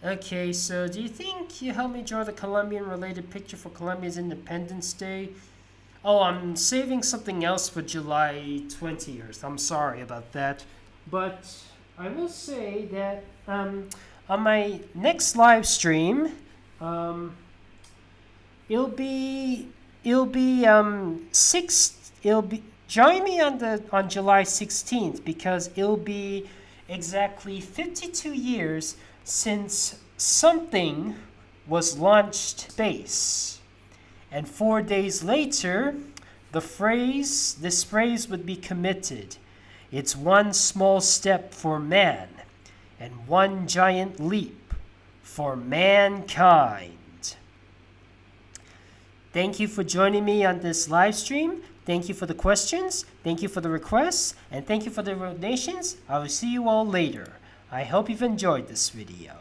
Okay, so do you think you helped me draw the Colombian-related picture for Colombia's Independence Day? Oh, I'm saving something else for July 20th. I'm sorry about that. But I will say that on my next live stream, um, it'll be six it'll be join me on July 16th because it'll be exactly 52 years since something was launched to space. And 4 days later, this phrase would be committed. It's one small step for man and one giant leap for mankind. Thank you for joining me on this live stream. Thank you for the questions. Thank you for the requests. And thank you for the donations. I will see you all later. I hope you've enjoyed this video.